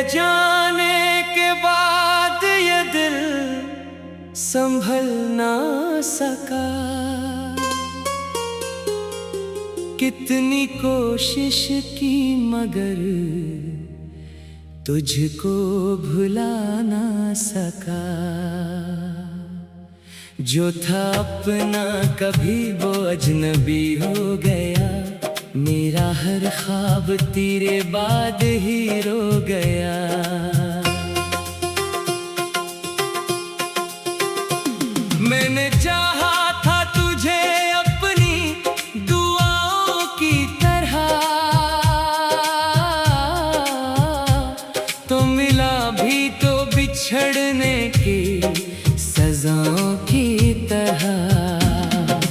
जाने के बाद ये दिल संभल ना सका। कितनी कोशिश की मगर तुझको भुला ना सका। जो था अपना कभी वो अजनबी हो गया। मेरा हर ख्वाब तेरे बाद ही रो गया। मैंने चाहा था तुझे अपनी दुआओं की तरह, तो मिला भी तो बिछड़ने की सजाओं की तरह।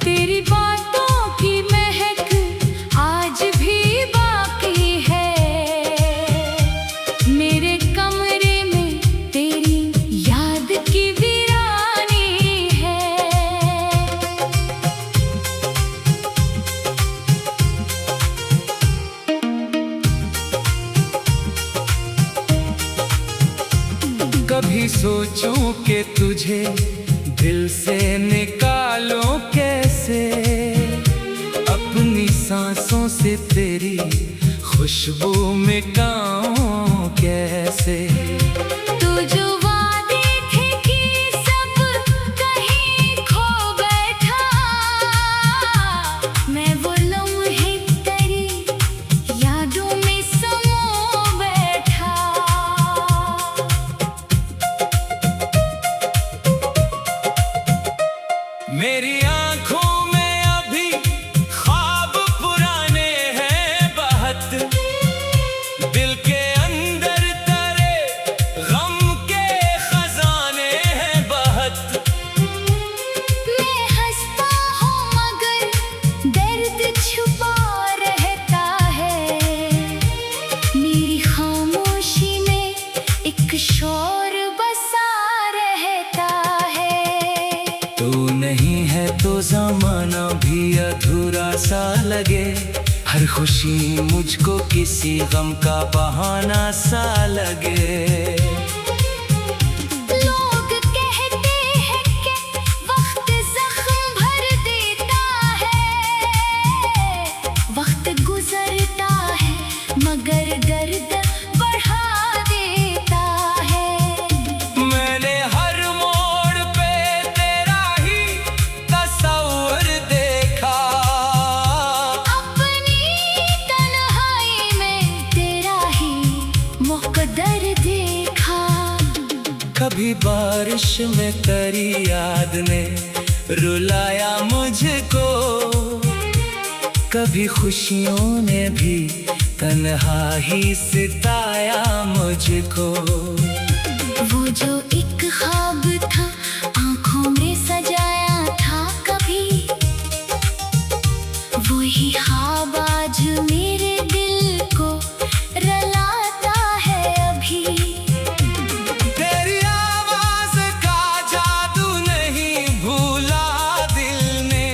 तेरी बातों की महक आज भी बाकी है। मेरे कमरे में तेरी याद की वीरानी है। कभी सोचूं कि तुझे दिल से निकालूं कैसे, अपनी सांसों से तेरी खुशबू मिटाऊं कैसे। तू जो वादे थे कि सब कहीं खो बैठा, मैं वो लम्हे तेरी यादों में समा बैठा। मेरी आंखों में अभी ख्वाब पुराने हैं बहुत। दिल के अंदर तेरे गम के खजाने हैं बहुत। मैं हंसता हूँ मगर दर्द छुपा रहता है। मेरी खामोशी में एक शोर बसा रहता है। तू नहीं है तो ज़माना भी अधूरा सा लगे। हर खुशी मुझको किसी गम का बहाना सा लगे। लोग कहते हैं कि वक्त जख्म भर देता है। वक्त गुजरता है मगर दर्द बढ़ा देता है। मैंने हर मोड़ पे तेरा ही तस्वीर देखा। अपनी तन्हाई में तेरा ही मुक़द्दर देखा। कभी बारिश में तेरी याद ने रुलाया मुझको। कभी खुशियों ने भी तन्हा ही सिताया मुझको। वो जो एक ख्वाब था आंखों में सजाया था कभी, वही ख्वाब आज मेरे दिल को रुलाता है अभी। तेरी आवाज का जादू नहीं भूला दिल ने।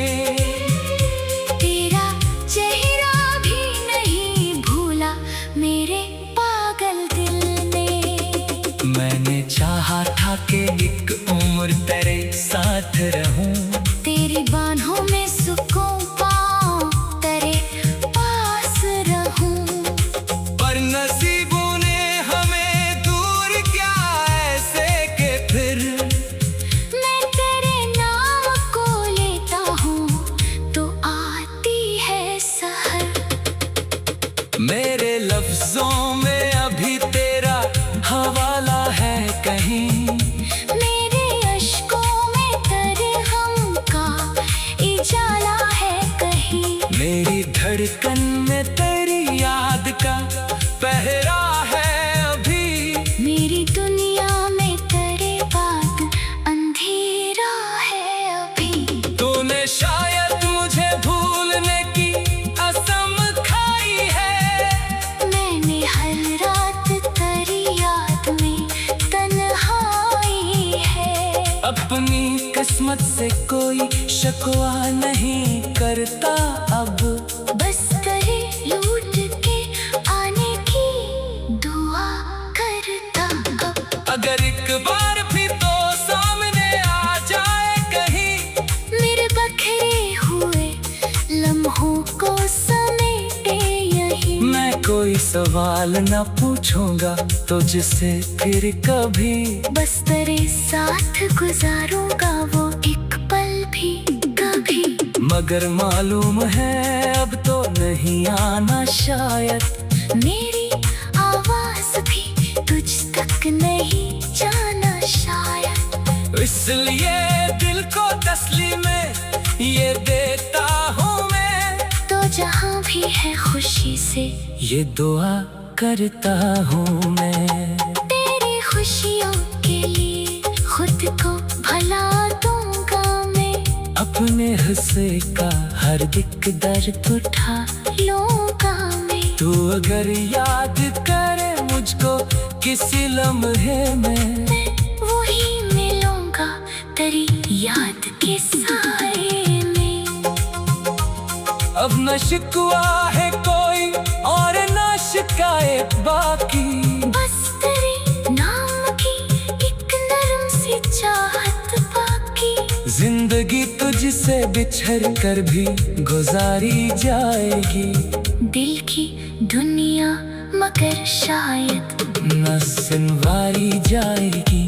तेरा चेहरा भी नहीं भूला मेरे पागल दिल ने। मैंने चाहा था कि एक उम्र तेरे साथ रहूं। तेरी बाहों में सुकून पाऊं, तेरे पास रहूं। पर नसीबों ने हमें दूर किया ऐसे कि फिर मैं तेरे नाम को लेता हूँ तो आती है सहर। मेरे लफ्जों में अभी तेरा हवाला है कहीं। मेरे अश्कों में तेरे गम का इजाला है कहीं। मेरी धड़कन में तेरी याद का पहरा है अभी। मेरी दुनिया में तेरे बाद अंधेरा है अभी। तूने शायद मुझे भूलने की कसम खाई है। मैंने हर रात तेरी याद में तन्हाई है। अपनी किस्मत से कोई शकवा नहीं करता अब। बस करे लूट के आने की दुआ कर सवाल न पूछूंगा तुझसे फिर कभी। बस तेरे साथ गुजारूंगा वो एक पल भी कभी। मगर मालूम है अब तो नहीं आना शायद। मेरी आवाज भी तुझ तक नहीं जाना शायद। इसलिए दिल को तसली में ये देता हूँ मैं। तो जहाँ भी है खुशी से ये दुआ करता हूँ मैं। तेरी खुशियों के लिए खुद को भला दूंगा मैं। अपने हिस्से का हर दिक दर्द उठा लूंगा मैं। तू अगर याद करे मुझको किसी लम्हे में, मैं वही मिलूंगा तेरी याद के साए में। अब न शिकवा है कोई और न शिकायत बाकी। बस तेरे नाम की एक नरम सी चाहत बाकी। जिंदगी तुझसे बिछड़ कर भी गुजारी जाएगी। दिल की दुनिया मगर शायद न सुनवारी जाएगी।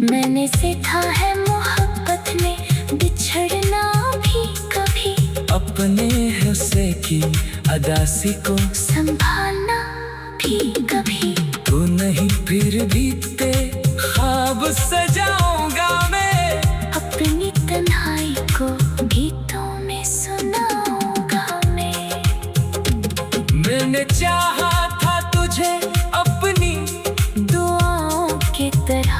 मैंने सीखा है मोहब्बत में बिछड़ना भी कभी। अपने हिस्से की अदासी को संभालना भी कभी। तू नहीं फिर भी तेरे ख्वाब सजाऊंगा मैं। अपनी तन्हाई को गीतों में सुनाऊंगा मैं। मैंने चाहा था तुझे अपनी दुआओं की तरह,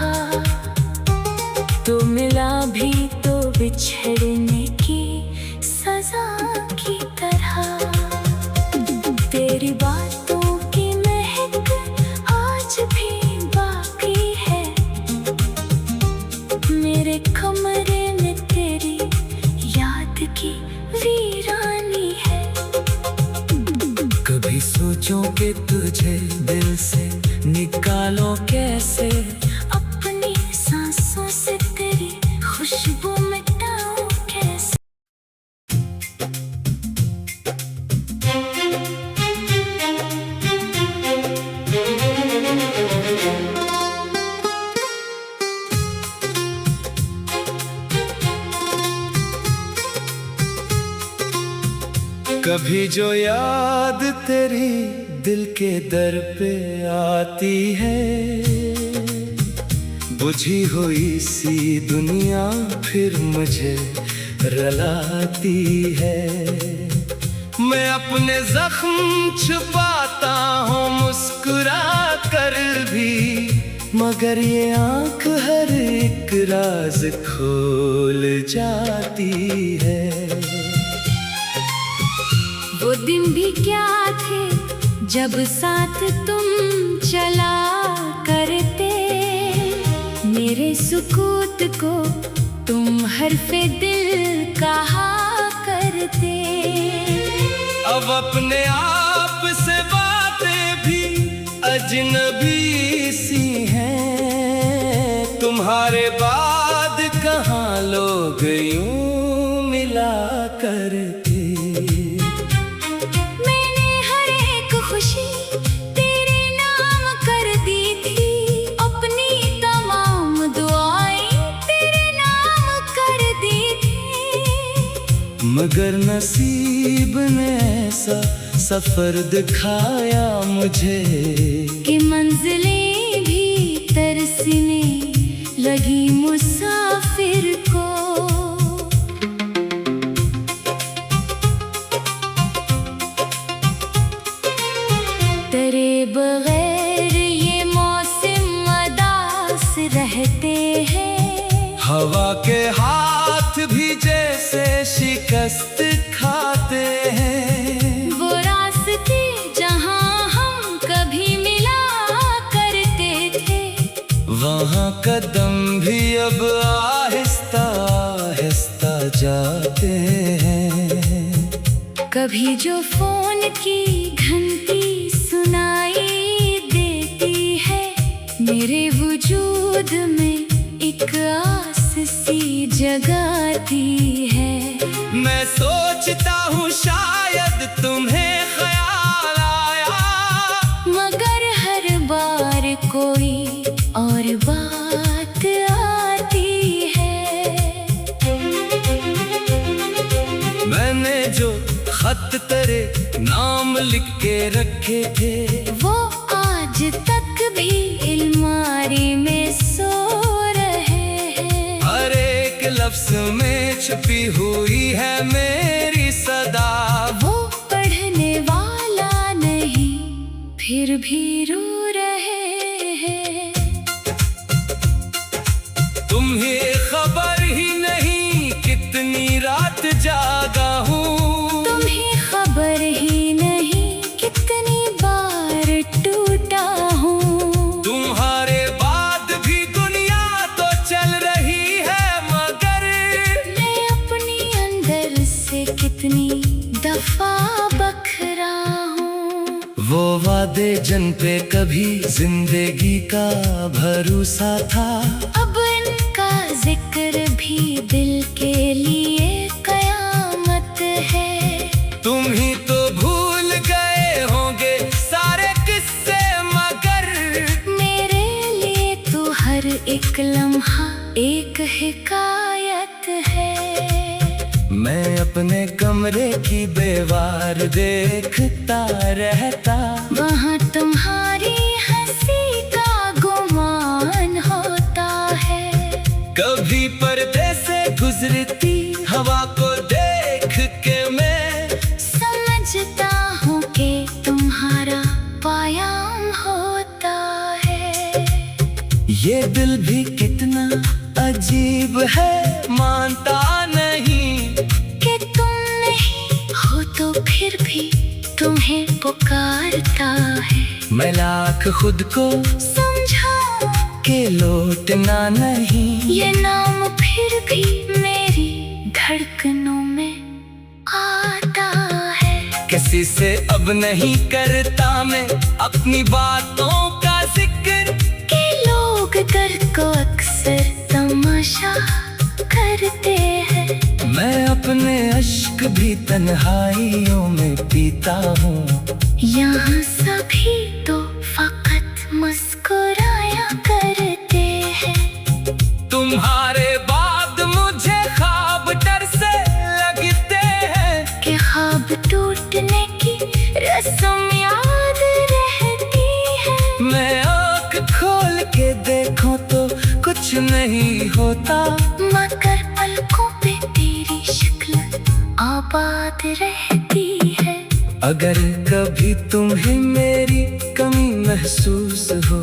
तो मिला भी तो बिछड़ने की सजा की तरह। तेरी बातों की महक आज भी बाकी है। मेरे कमरे में तेरी याद की वीरानी है। कभी सोचो कि तुझे दिल से निकालो कैसे। अपनी सांसों से तेरी खुशबू मिटाऊं कैसे। कभी जो याद तेरी दिल के दर पे आती है, बुझी हुई सी दुनिया फिर मुझे रुलाती है। मैं अपने जख्म छुपाता हूँ मुस्कुरा कर भी, मगर ये आँख हर एक राज खोल जाती है। वो दिन भी क्या थे जब साथ तुम चला करते। मेरे सुकूत को तुम हर्फे दिल कहा करते। अब अपने आप से बातें भी अजनबी सी हैं। तुम्हारे बाद कहाँ लोग यूं मिला करते। मैंने हर एक खुशी तेरे नाम कर दी थी। अपनी तमाम दुआएं तेरे नाम कर दी थी। मगर नसीब ने ऐसा सफर दिखाया मुझे कि मंजिलें भी तरसने लगी मुसाफिर को। तेरे बगैर ये मौसम उदास रहते हैं। हवा के हाथ भी जैसे शिकस्त खाते हैं। वो रास्ते जहाँ हम कभी मिला करते थे, वहाँ कदम भी अब आहिस्ता आहिस्ता जाते हैं। कभी जो फोन की घंटी सुनाई देती है, मेरे वजूद में एक आस सी जगाती है। मैं सोचता हूँ शायद तुम्हें ख्याल आया, मैंने जो खत तेरे नाम लिख के रखे थे, वो आज तक भी अलमारी में सो रहे हैं। हर एक लफ्ज में छुपी हुई है मेरी सदा। वो पढ़ने वाला नहीं, फिर भी रो रहे हैं। तुम्हें खबर ही नहीं कितनी रात जागा हूँ। तुम्हें खबर ही नहीं कितनी बार टूटा हूँ। तुम्हारे बाद भी दुनिया तो चल रही है, मगर मैं अपनी अंदर से कितनी दफा बखरा हूँ। वो वादे जिन पे कभी जिंदगी का भरोसा था, अब इनका जिक्र भी दिल के लिए कयामत है। तुम ही तो भूल गए होंगे सारे किस्से, मगर मेरे लिए तो हर एक लम्हा एक हिकायत है। मैं अपने कमरे की दीवार देखता रहता, वहाँ तुम्हारी हंसी का गुमान होता है। कभी पर्दे से गुजरती हवा को देख के मैं समझता हूँ कि तुम्हारा पायाम होता है। ये दिल भी कितना अजीब है, मानता नहीं कि तुम नहीं हो तो फिर भी तुम्हें पुकारता है। मैं लाख खुद को समझा के लौटना नहीं, ये नाम फिर भी मेरी धड़कनों में आता है। किसी से अब नहीं करता मैं अपनी बातों का जिक्र, के लोग दर्द को अक्सर तमाशा करते हैं। मैं अपने अश्क भी तन्हाइयों में पीता हूँ। यहाँ सभी तो फकत मुस्कुराया करते हैं। तुम्हारे बाद मुझे ख्वाब डर से लगते हैं, कि ख्वाब टूटने की रस्म याद रहती है। मैं आँख खोल के देखूं तो कुछ नहीं होता, मगर पलकों पे तेरी शक्ल आबाद रहती है। अगर कभी तुम्हें मेरी कमी महसूस हो,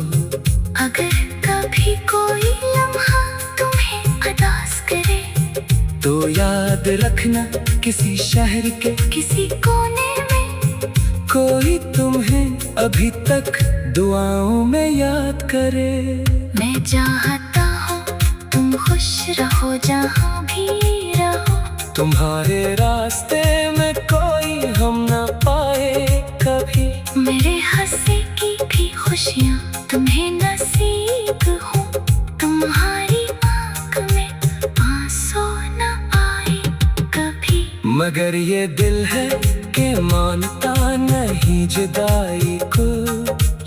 अगर कभी कोई लम्हा तुम्हें अदास करे, तो याद रखना किसी शहर के किसी कोने में कोई तुम्हें अभी तक दुआओं में याद करे। मैं चाहता हूँ तुम खुश रहो जहाँ भी रहो। तुम्हारे रास्ते में कोई हम ना पाए कभी, मेरे हंसी की भी खुशियाँ तुम्हें नसीब हो। तुम्हारी आँख में आंसू न आए कभी। मगर ये दिल है कि मानता नहीं जुदाई को,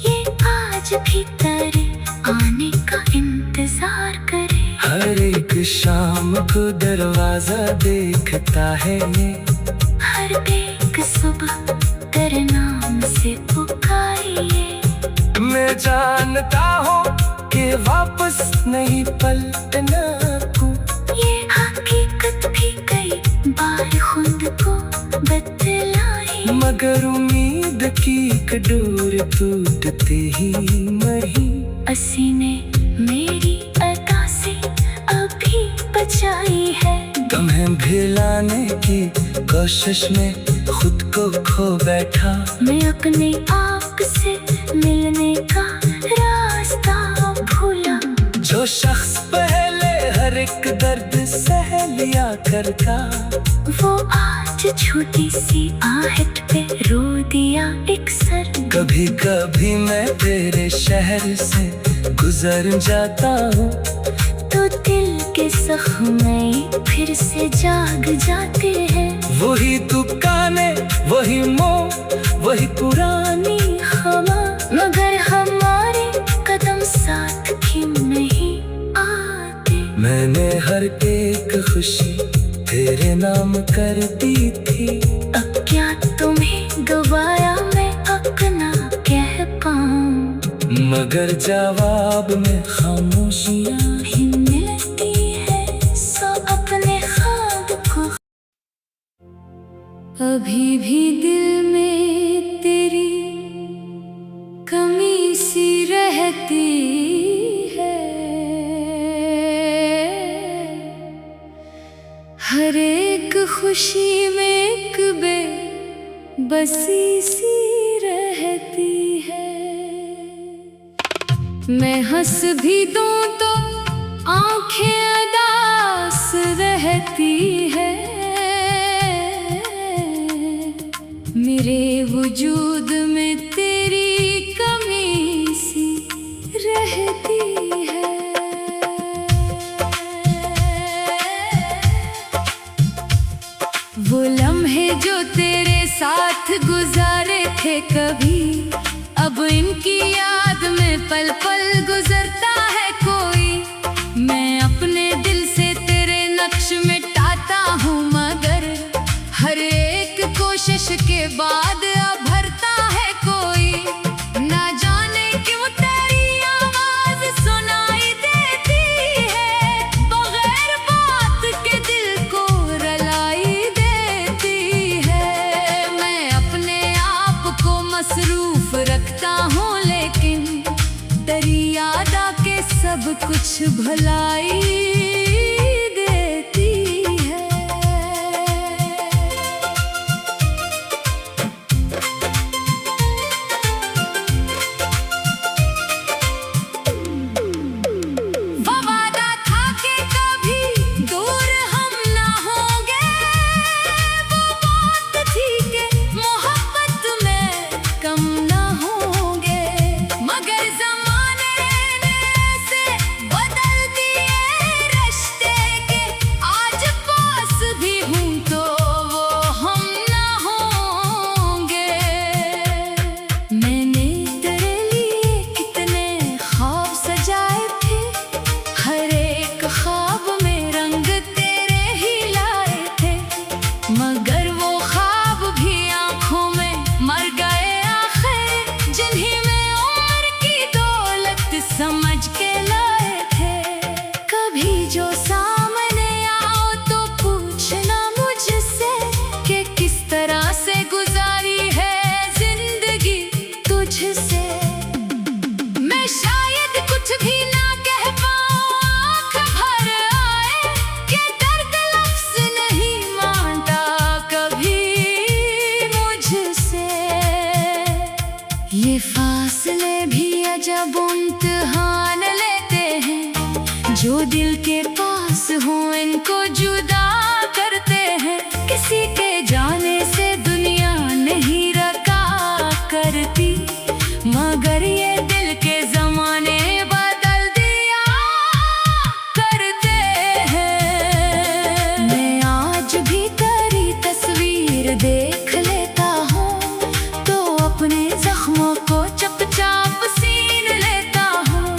ये आज भी तेरे आने का इंतजार करे। हर एक शाम को दरवाजा देखता है ये, हर एक सुबह तेरे नाम से पुकारिए। मैं जानता हूँ कि वापस नहीं पलटना को, ये हकीकत भी कई बार खुद को बतलाई। मगर उम्मीद की कटोर टूटते ही नहीं। असी ने मेरी अदा से अभी बचाई है। तुम्हें भिलाने की कोशिश में खुद को खो बैठा, मैं अपने आप से मिलने का रास्ता भूला। जो शख्स पहले हर एक दर्द सह लिया करता, वो आज छोटी सी आहट पे रो दिया एक सर। कभी कभी मैं तेरे शहर से गुजर जाता हूँ, तो दिल के जख्म फिर से जाग जाते हैं। वही दुकानें, वही मोह, वही पुरानी हवा, मगर हमारे कदम साथ क्यों नहीं आते। मैंने हर एक खुशी तेरे नाम करती थी। अब क्या तुम्हें गवाया मैं अपना कह पाऊं, मगर जवाब में खामोशियां ही मिलती है सो अपने ख्वाब को। अभी भी दिल में तेरी कमी सी रहती है, हर एक खुशी में एक बेबसी सी रहती है। मैं हंस भी दूं तो आंखें उदास रहती है, मेरे वजूद में तेरी कमी सी रहती है। वो लम्हे जो तेरे साथ गुजारे थे कभी, अब इनकी याद में पल पल गुजरता है कोई। मैं अपने दिल से तेरे नक्श मिटाता हूँ, मगर हर एक कोशिश के बाद भरता है कोई। ना जाने क्यों तेरी आवाज सुनाई देती है, बगैर बात के दिल को रुलाई देती है। मैं अपने आप को मसरूफ रखता हूँ, लेकिन तेरी याद आके सब कुछ भुलाई देती है। वो वादा था कि कभी दूर हम ना होंगे, वो बात थी कि मोहब्बत में कम ना होंगे, मगर ज़माने ने ऐसे बदल दिए रिश्ते के, आज पास भी हूँ तो वो हम ना होंगे। मैंने तेरे लिए कितने ख्वाब सजाए थे, हर एक ख्वाब में रंग तेरे ही लाए थे, मगर वो ख्वाब भी आंखों में मर गए आखिर, जिन्हीं में उम्र की दौलत समझ के लाए थे। कभी जो सामने आओ तो पूछना मुझसे कि किस तरह से गुजारी है जिंदगी तुझसे। मैं शायद कुछ भी ना कह पाऊं, आँख भर आए कि दर्द लफ्ज़ नहीं मानता कभी मुझसे। ये फासले भी अजब इम्तिहान लेते हैं, जो दिल के पास हो इनको जुदा करते हैं। किसी के जाने से दुनिया नहीं रका करती, मगर ये दिल के ज़माने बदल दिया करते हैं। मैं आज भी तेरी तस्वीर देख लेता हूँ तो अपने जख्मों को चुपचाप सीन लेता हूँ।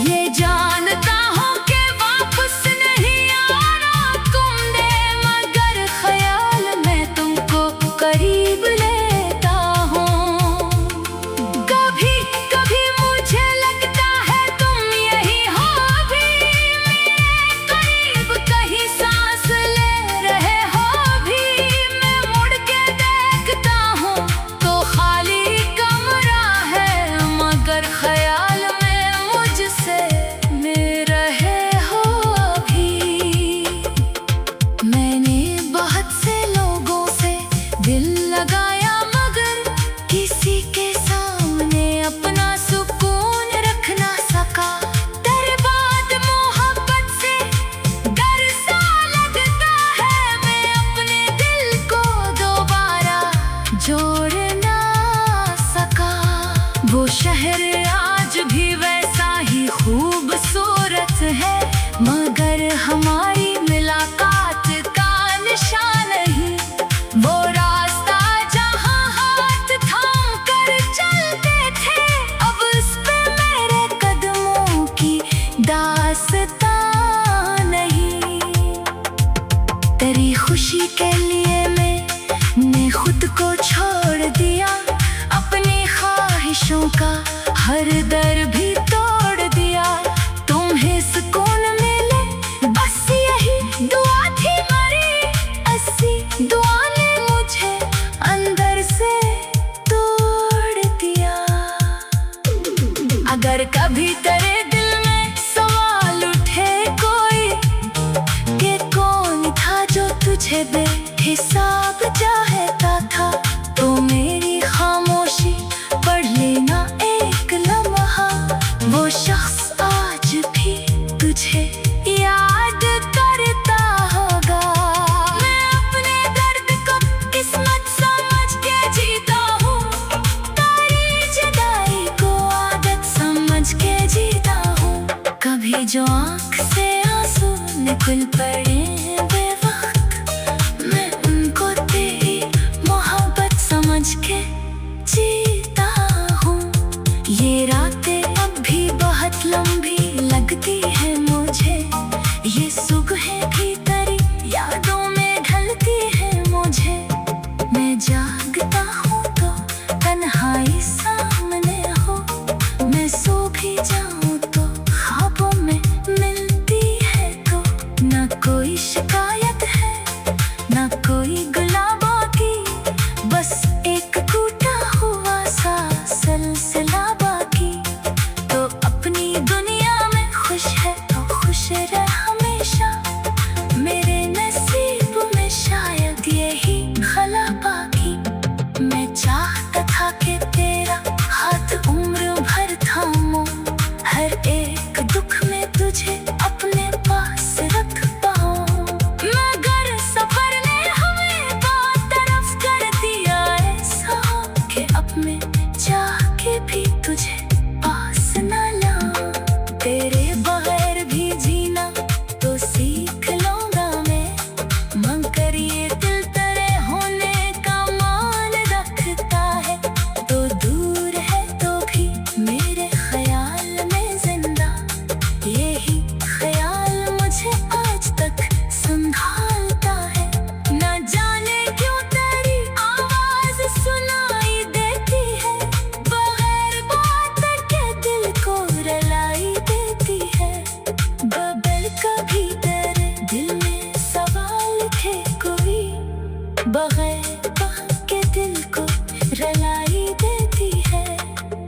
ये जानता हूँ कि वापस नहीं आना तुमने, मगर ख्याल में तुमको करीब लेता हूँ। कभी कभी मुझे लगता है तुम यही हो भी मेरे करीब, कहीं सांस ले रहे हो भी। मैं मुड़ के देखता हूँ तो खाली कमरा है, मगर ख्याल में मुझसे में रहे हो अभी। मैंने बहुत से लोगों से दिल लगाया, मगर किसी के सामने अपना सुकून रख ना सका। तेरे बाद मोहब्बत से डर सा लगता है, मैं अपने दिल को दोबारा जोड़ ना सका। वो शहर आज भी वैसा ही खूबसूरत है, मगर हमारी मुलाकात का निशान नहीं। वो रास्ता जहाँ हिसाब चाहता था तो मेरी खामोशी पढ़ लेना एक लम्हा। वो शख्स आज भी तुझे याद करता होगा। मैं अपने दर्द को किस्मत समझ के जीता हूँ, तेरी जुदाई को आदत समझ के जीता हूँ। कभी जो आँख से आंसू निकल पड़े बेवक्त, मैं उनको तेरी मोहब्बत समझ के जीता हूँ। ये रातें अब भी बहुत लंबी लगती है मुझे, ये सुबहें भी तेरी यादों में ढलती है मुझे। मैं जागता हूँ तो तन्हाई सामने हो, मैं सो भी जाऊँ तो ख्वाबों में मिलती है। तो ना कोई शिकायत है ना कोई गुलाबों की, बस एक टूटा हुआ सा सिलसिला बाकी। तो अपनी दुनिया में खुश है तो खुश रह हमेशा, मेरे नसीब में शायद यही खला बाकी। मैं चाहता था कि तेरा हाथ उम्र भर थामूं, हर एक दुख में तुझे अपने पास रख पाऊं। मगर सफर ने हमें बहुत तरफ कर दिया ऐसा कि अब मैं चाह के भी तुझे पास न लाऊं। तेरे बगैर भी जीना तो सीख लूंगा मैं, मगर ये दिल तेरे होने का मान रखता है। तो दूर है तो भी मेरे ख्याल में जिंदा, यही ख्याल मुझे आज तक संभालता है। न जाने क्यों तेरी आवाज सुनाई देती है, बगैर बात के दिल को रुलाई देती है। बगैर कभी तेरे दिल में सवाल थे कोई, बगैर बात के दिल को रुलाई देती है।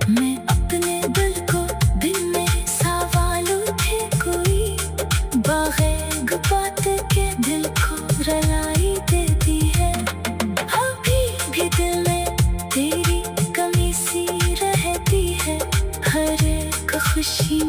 मैं अपने दिल को दिल में सवाल थे कोई, बगैर बात के दिल को रुलाई देती है। अभी भी दिल में तेरी कमी सी रहती है, हर एक खुशी